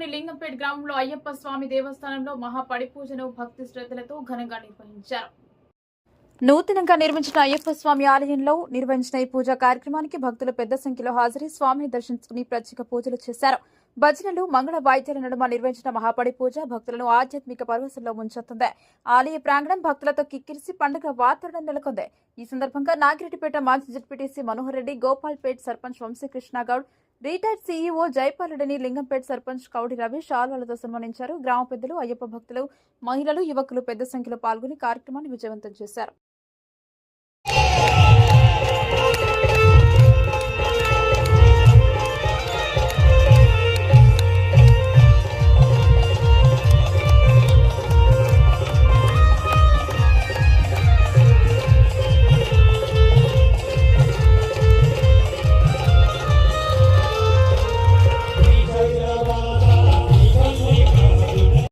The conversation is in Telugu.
మండలంలోని లింగంపేట గ్రామంలో అయ్యప్ప స్వామి దేవస్థానంలో మహాపడిపూజను భక్తి శ్రద్ధలతో ఘనంగా నిర్వహించారు. నూతనంగా నిర్మించిన అయ్యప్ప స్వామి ఆలయంలో నిర్వహించిన ఈ పూజా కార్యక్రమానికి భక్తులు పెద్ద సంఖ్యలో హాజరై స్వామిని దర్శించుకుని ప్రత్యేక పూజలు చేశారు. భజనలు, మంగళ వాయిద్యాల నడుమ నిర్వహించిన మహాపడి పూజ భక్తులను ఆధ్యాత్మిక పరవశంలో ముంచెత్తింది. ఆలయ ప్రాంగణం భక్తులతో కిక్కిరిసి పండుగ వాతావరణం నెలకొంది. ఈ సందర్భంగా నాగిరెడ్డిపేట మాజీ ZPTC Manohar Reddy, Gopalpet sarpanch Vamshikrishna Goud, retired CEO Jaipal రెడ్డిని లింగంపేట సర్పంచ్ కౌడి రవి శాల్వాలతో సన్మానించారు. గ్రామ పెద్దలు, అయ్యప్ప భక్తులు, మహిళలు, యువకులు పెద్ద సంఖ్యలో పాల్గొని కార్యక్రమాన్ని విజయవంతం చేశారు.